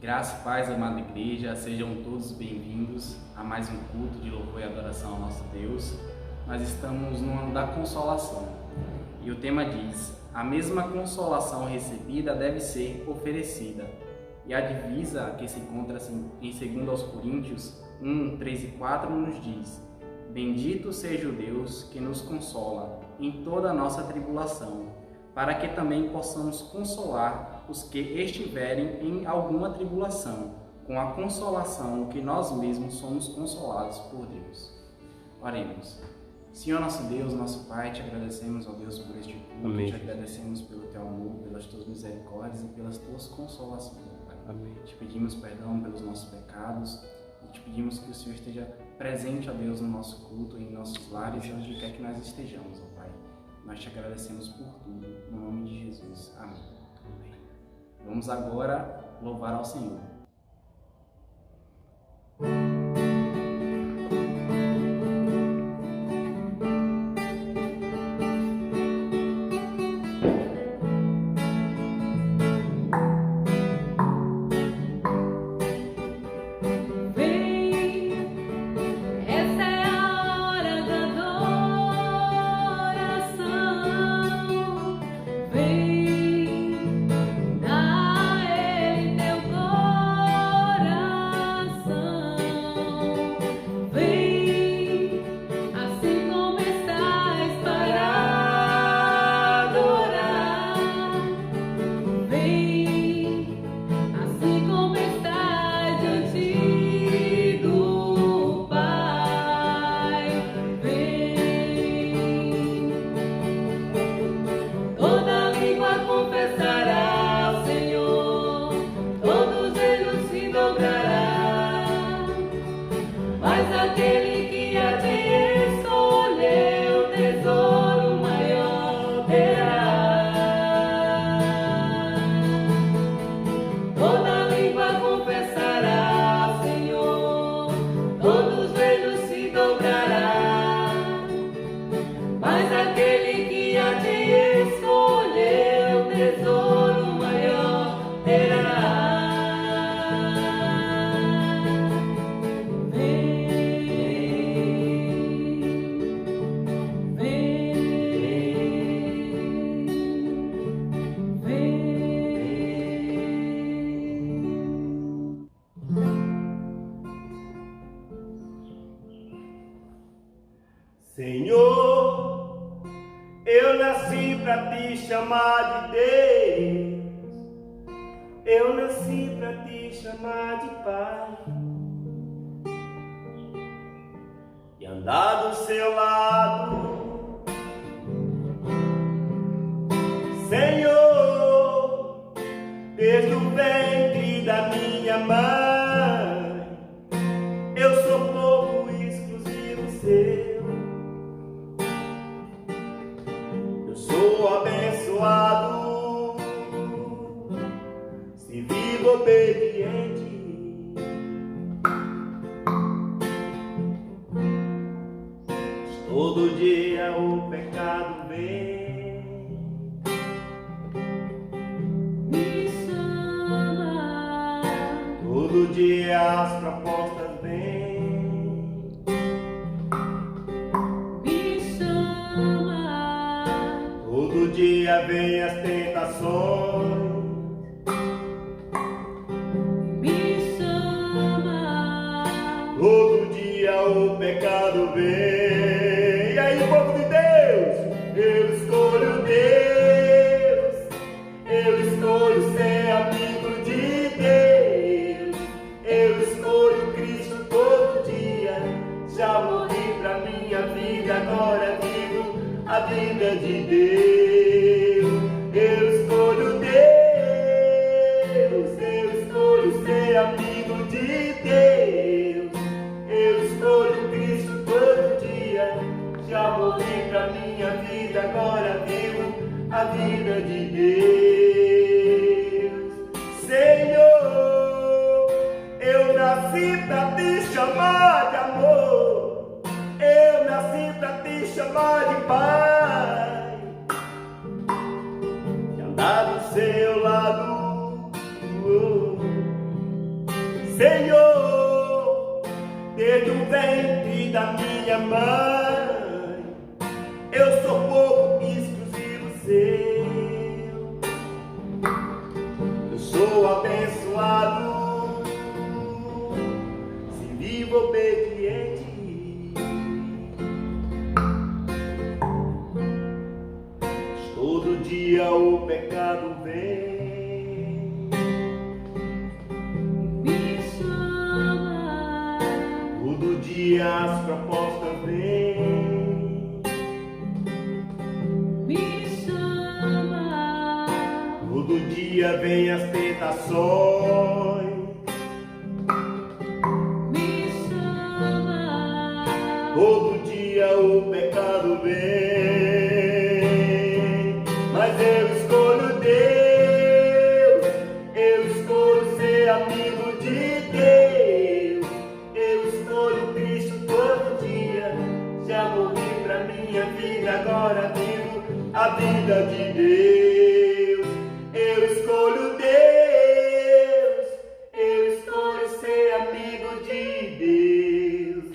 Graça e paz, amada igreja, sejam todos bem-vindos a mais um culto de louvor e adoração ao nosso Deus. Nós estamos no ano da consolação e o tema diz: a mesma consolação recebida deve ser oferecida. E a divisa que se encontra em 2 Coríntios 1, 3 e 4 nos diz: bendito seja o Deus que nos consola em toda a nossa tribulação, para que também possamos consolar os que estiverem em alguma tribulação, com a consolação que nós mesmos somos consolados por Deus. Oremos. Senhor nosso Deus, nosso Pai, te agradecemos, ó Deus, por este culto. Amém. Te agradecemos pelo teu amor, pelas tuas misericórdias e pelas tuas consolações, ó Pai. Amém. Te pedimos perdão pelos nossos pecados e te pedimos que o Senhor esteja presente, ó Deus, no nosso culto, em nossos lares e onde quer que nós estejamos, ó Pai. Nós te agradecemos por tudo, no nome de Jesus. Amém. Amém. Vamos agora louvar ao Senhor. Senhor, eu nasci pra te chamar de Deus, eu nasci pra te chamar de Pai, e andar do seu lado. Senhor, desde o ventre da minha mãe, eu sou povo exclusivo seu. Sou abençoado se vivo obediente. Todo dia o pecado vem, me chama. todo dia as propostas vêm. Todo dia vem as tentações, Me chama. todo dia o pecado vem. E aí, povo de Deus, eu escolho Deus, eu escolho ser amigo de Deus, eu escolho Cristo todo dia. Já morri pra minha vida, agora vivo a vida de Deus. Eu escolho Deus, eu escolho ser amigo de Deus, eu escolho Cristo todo dia. Já morri pra minha vida, agora vivo a vida de Deus. Senhor, eu nasci pra te chamar de amor, eu nasci pra te chamar de Pai, de andar do seu lado. Senhor, desde o ventre da minha mãe, eu sou povo exclusivo seu. Eu sou abençoado, se vivo obediente. Todo dia o pecado vem, me chama, todo dia as propostas vêm, me chama, todo dia vem as tentações, me chama, todo dia o pecado vem. Mas eu escolho Deus, eu escolho ser amigo de Deus, eu escolho Cristo todo dia. Já morri pra minha vida, agora vivo a vida de Deus. Eu escolho Deus, eu escolho ser amigo de Deus,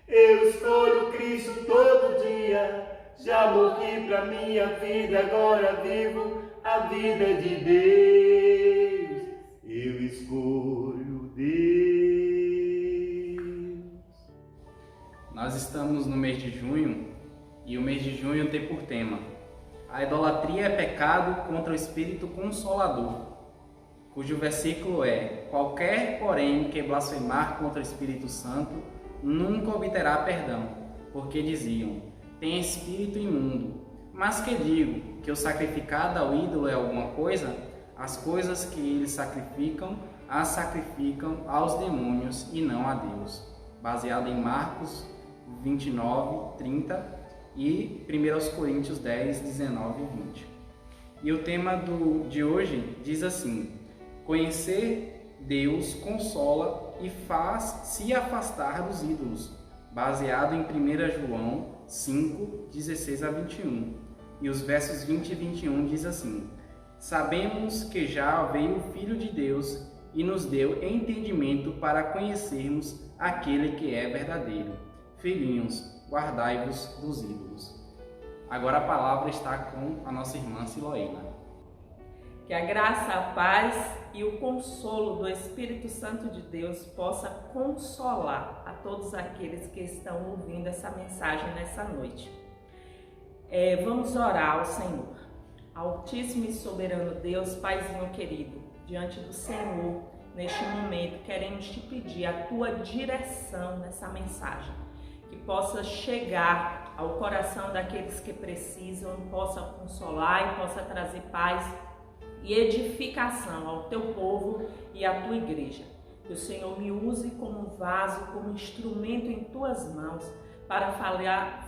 eu escolho Cristo todo dia. Já morri pra minha vida, agora vivo a vida de Deus. Eu escolho Deus. Nós estamos no mês de junho e o mês de junho tem por tema: a idolatria é pecado contra o Espírito Consolador, cujo versículo é: qualquer, porém, que blasfemar contra o Espírito Santo nunca obterá perdão, porque diziam: tem espírito imundo. Mas que digo? Que o sacrificado ao ídolo é alguma coisa? As coisas que eles sacrificam, as sacrificam aos demônios e não a Deus. Baseado em Marcos 29, 30 e 1 Coríntios 10, 19 e 20. E o tema de hoje diz assim: conhecer Deus consola e faz se afastar dos ídolos. Baseado em 1 João 5, 16 a 21. E os versos 20 e 21 diz assim: sabemos que já veio o Filho de Deus e nos deu entendimento para conhecermos aquele que é verdadeiro. Filhinhos, guardai-vos dos ídolos. Agora a palavra está com a nossa irmã Siloína. Que a graça, a paz e o consolo do Espírito Santo de Deus possa consolar a todos aqueles que estão ouvindo essa mensagem nessa noite. Vamos orar ao Senhor. Altíssimo e soberano Deus, Paizinho querido, diante do Senhor, neste momento, queremos te pedir a tua direção nessa mensagem, que possa chegar ao coração daqueles que precisam, possa consolar e possa trazer paz e edificação ao teu povo e à tua igreja. Que o Senhor me use como vaso, como instrumento em tuas mãos para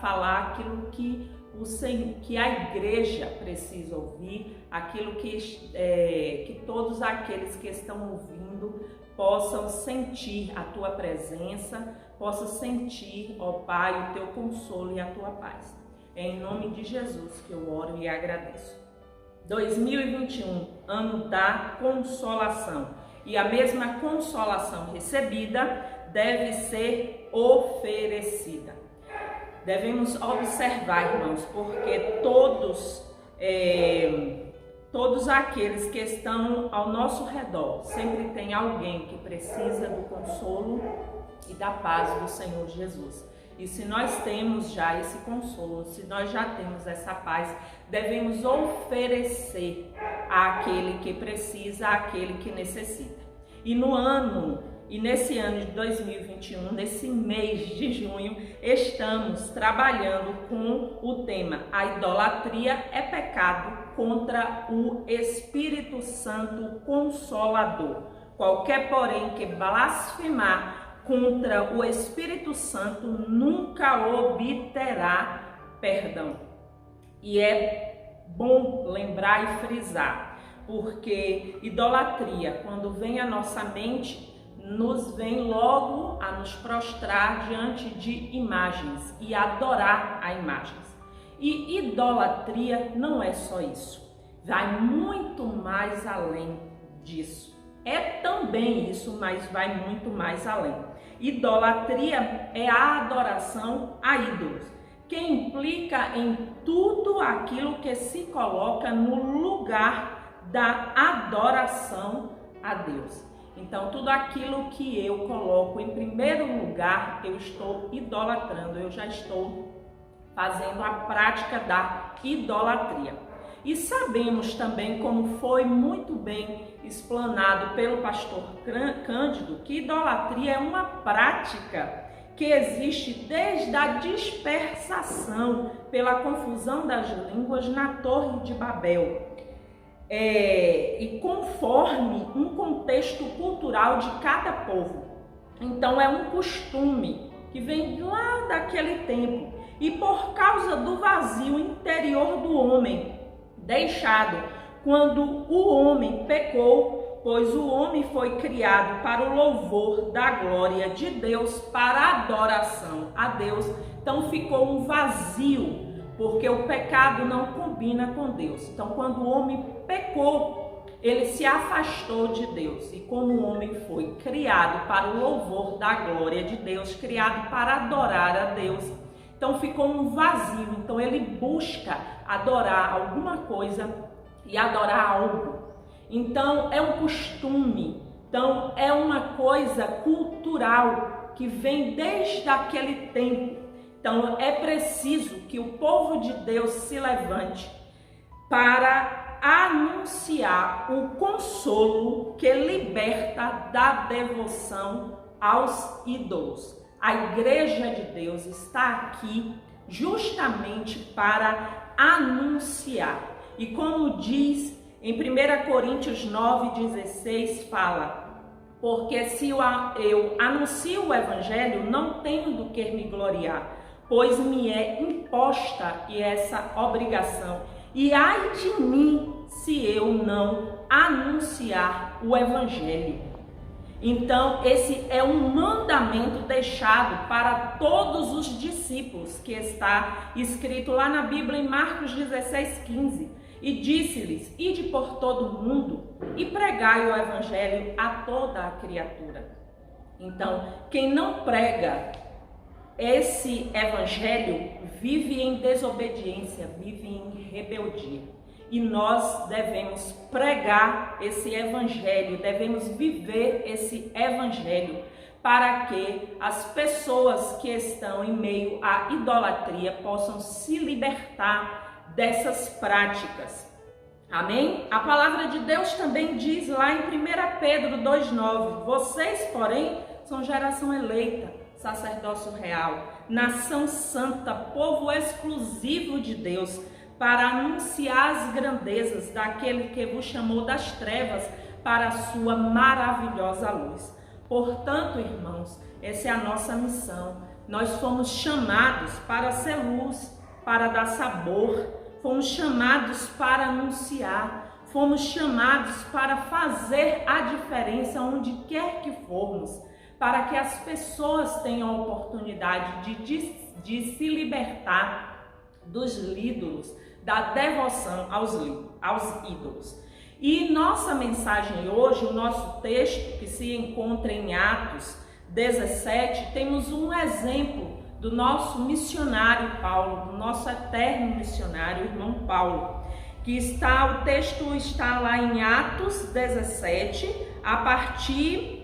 falar aquilo que o Senhor, que a igreja precisa ouvir, aquilo que todos aqueles que estão ouvindo possam sentir a tua presença, possam sentir, ó Pai, o teu consolo e a tua paz. É em nome de Jesus que eu oro e agradeço. 2021, ano da consolação, e a mesma consolação recebida deve ser oferecida. Devemos observar, irmãos, porque todos aqueles que estão ao nosso redor, sempre tem alguém que precisa do consolo e da paz do Senhor Jesus. E se nós temos já esse consolo, se nós já temos essa paz, devemos oferecer àquele que precisa, àquele que necessita. E nesse ano de 2021, nesse mês de junho, estamos trabalhando com o tema: a idolatria é pecado contra o Espírito Santo Consolador. Qualquer, porém, que blasfemar contra o Espírito Santo nunca obterá perdão. E é bom lembrar e frisar, porque idolatria, quando vem à nossa mente, nos vem logo a nos prostrar diante de imagens e adorar a imagens. E idolatria não é só isso, vai muito mais além disso. é também isso, mas vai muito mais além. Idolatria é a adoração a ídolos, que implica em tudo aquilo que se coloca no lugar da adoração a Deus. Então, tudo aquilo que eu coloco em primeiro lugar, eu estou idolatrando, eu já estou fazendo a prática da idolatria. E sabemos também, como foi muito bem explanado pelo pastor Cândido, que idolatria é uma prática que existe desde a dispersação pela confusão das línguas na Torre de Babel. E conforme um contexto cultural de cada povo. Então é um costume que vem lá daquele tempo, e por causa do vazio interior do homem deixado quando o homem pecou, pois o homem foi criado para o louvor da glória de Deus, para a adoração a Deus. Então ficou um vazio, porque o pecado não combina com Deus. Então, quando o homem pecou, ele se afastou de Deus. E como o homem foi criado para o louvor da glória de Deus, criado para adorar a Deus, então ficou um vazio. Então, ele busca adorar alguma coisa e adorar algo. Então, é um costume. Então, é uma coisa cultural que vem desde aquele tempo. Então, é preciso que o povo de Deus se levante para anunciar o consolo que liberta da devoção aos ídolos. A Igreja de Deus está aqui justamente para anunciar. E como diz em 1 Coríntios 9,16, fala: porque se eu anuncio o Evangelho, não tenho do que me gloriar, pois me é imposta essa obrigação. E ai de mim se eu não anunciar o Evangelho. Então, esse é um mandamento deixado para todos os discípulos, que está escrito lá na Bíblia em Marcos 16,15. E disse-lhes: ide por todo o mundo e pregai o Evangelho a toda a criatura. Então, quem não prega esse Evangelho vive em desobediência, vive em rebeldia. E nós devemos pregar esse Evangelho, devemos viver esse Evangelho, para que as pessoas que estão em meio à idolatria possam se libertar dessas práticas. Amém? A palavra de Deus também diz lá em 1 Pedro 2,9: vocês, porém, são geração eleita, sacerdócio real, nação santa, povo exclusivo de Deus, para anunciar as grandezas daquele que vos chamou das trevas para a sua maravilhosa luz. Portanto, irmãos, essa é a nossa missão. Nós fomos chamados para ser luz, para dar sabor, fomos chamados para anunciar, fomos chamados para fazer a diferença onde quer que formos, para que as pessoas tenham a oportunidade de se libertar dos ídolos, da devoção aos ídolos. E nossa mensagem hoje, o nosso texto que se encontra em Atos 17, temos um exemplo do nosso missionário Paulo, do nosso eterno missionário, irmão Paulo, o texto está lá em Atos 17, a partir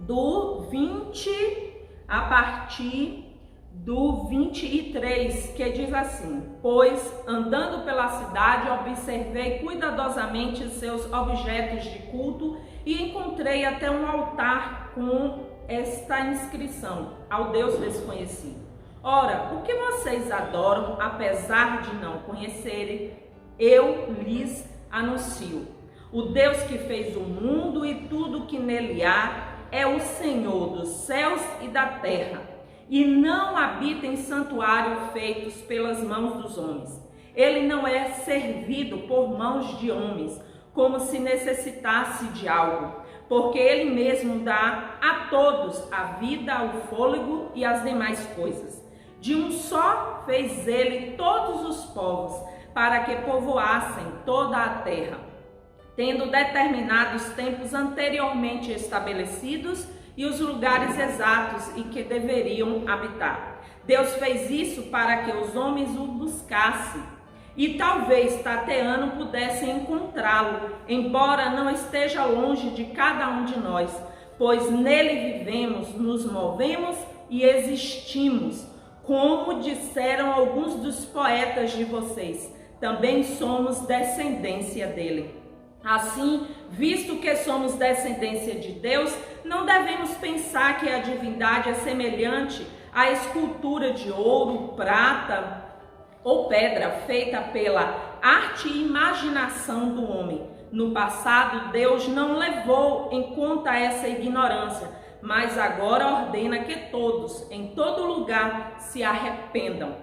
do 23, que diz assim: pois, andando pela cidade, observei cuidadosamente seus objetos de culto e encontrei até um altar com esta inscrição: ao Deus desconhecido. Ora, o que vocês adoram, apesar de não conhecerem, eu lhes anuncio. O Deus que fez o mundo e tudo que nele há é o Senhor dos céus e da terra, e não habita em santuário feitos pelas mãos dos homens. Ele não é servido por mãos de homens, como se necessitasse de algo, porque ele mesmo dá a todos a vida, o fôlego e as demais coisas. De um só fez ele todos os povos, para que povoassem toda a terra. tendo determinado os tempos anteriormente estabelecidos e os lugares exatos em que deveriam habitar. Deus fez isso para que os homens o buscassem e talvez tateando pudessem encontrá-lo, embora não esteja longe de cada um de nós, pois nele vivemos, nos movemos e existimos. Como disseram alguns dos poetas de vocês, também somos descendência dele. Assim, visto que somos descendência de Deus, não devemos pensar que a divindade é semelhante à escultura de ouro, prata ou pedra feita pela arte e imaginação do homem. No passado, Deus não levou em conta essa ignorância, mas agora ordena que todos, em todo lugar, se arrependam,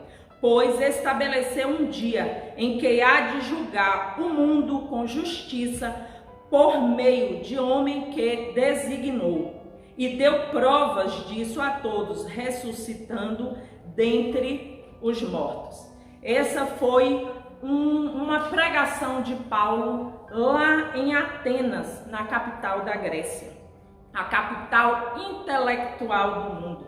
pois estabeleceu um dia em que há de julgar o mundo com justiça por meio de homem que designou, e deu provas disso a todos, ressuscitando dentre os mortos. Essa foi uma pregação de Paulo lá em Atenas, na capital da Grécia, a capital intelectual do mundo.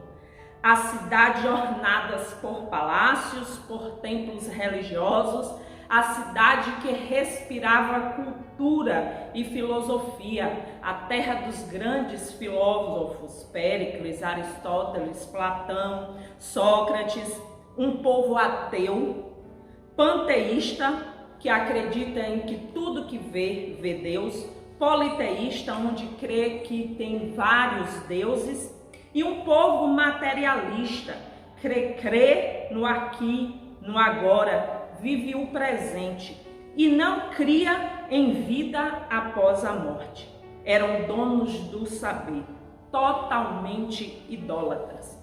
A cidade ornadas por palácios, por templos religiosos, a cidade que respirava cultura e filosofia, a terra dos grandes filósofos, Péricles, Aristóteles, Platão, Sócrates, um povo ateu, panteísta, que acredita em que tudo que vê Deus, politeísta, onde crê que tem vários deuses, e um povo materialista, crê no aqui, no agora, vive o presente e não cria em vida após a morte. Eram donos do saber, totalmente idólatras.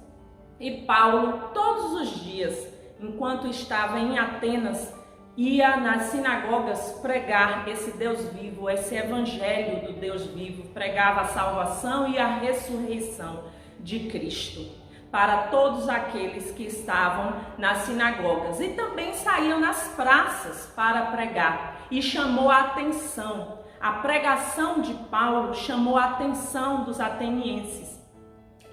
E Paulo, todos os dias, enquanto estava em Atenas, ia nas sinagogas pregar esse Deus vivo, esse evangelho do Deus vivo, pregava a salvação e a ressurreição de Cristo para todos aqueles que estavam nas sinagogas, e também saíam nas praças para pregar, e chamou a atenção. A pregação de Paulo chamou a atenção dos atenienses,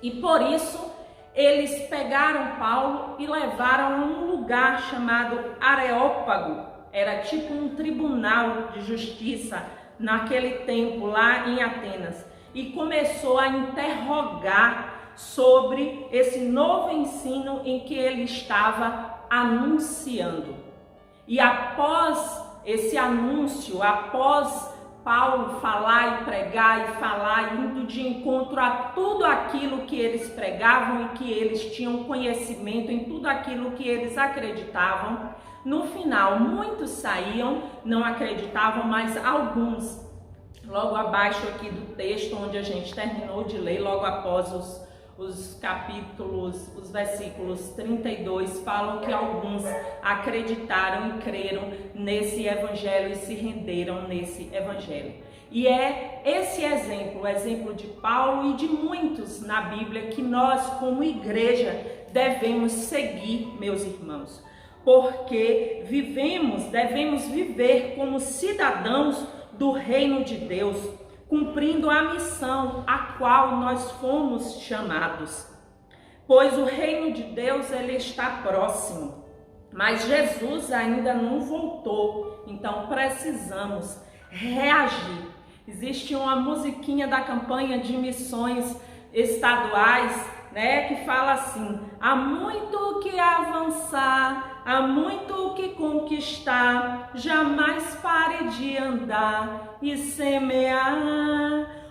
e por isso eles pegaram Paulo e levaram a um lugar chamado Areópago. Era tipo um tribunal de justiça naquele tempo lá em Atenas, e começou a interrogar sobre esse novo ensino em que ele estava anunciando. E após esse anúncio, após Paulo falar e pregar e falar, indo de encontro a tudo aquilo que eles pregavam e que eles tinham conhecimento, em tudo aquilo que eles acreditavam, no final muitos saíam, não acreditavam, mas alguns, logo abaixo aqui do texto onde a gente terminou de ler, logo após os capítulos, os versículos 32, falam que alguns acreditaram e creram nesse evangelho e se renderam nesse evangelho. E é esse exemplo, o exemplo de Paulo e de muitos na Bíblia, que nós como igreja devemos seguir, meus irmãos, porque devemos viver como cidadãos do reino de Deus, cumprindo a missão a qual nós fomos chamados. Pois o reino de Deus, ele está próximo, mas Jesus ainda não voltou, então precisamos reagir. Existe uma musiquinha da campanha de missões estaduais, que fala assim: há muito que avançar, há muito que conquistar, jamais pare de andar e semear.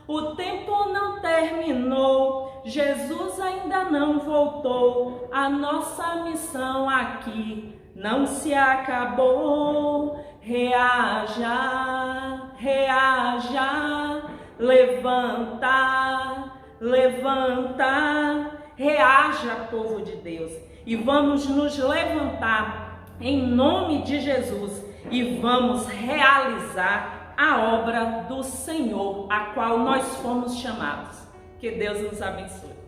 O tempo não terminou, Jesus ainda não voltou, a nossa missão aqui não se acabou. Reaja, reaja, levanta, levanta, reaja, povo de Deus, e vamos nos levantar em nome de Jesus e vamos realizar a obra do Senhor, a qual nós fomos chamados. Que Deus nos abençoe.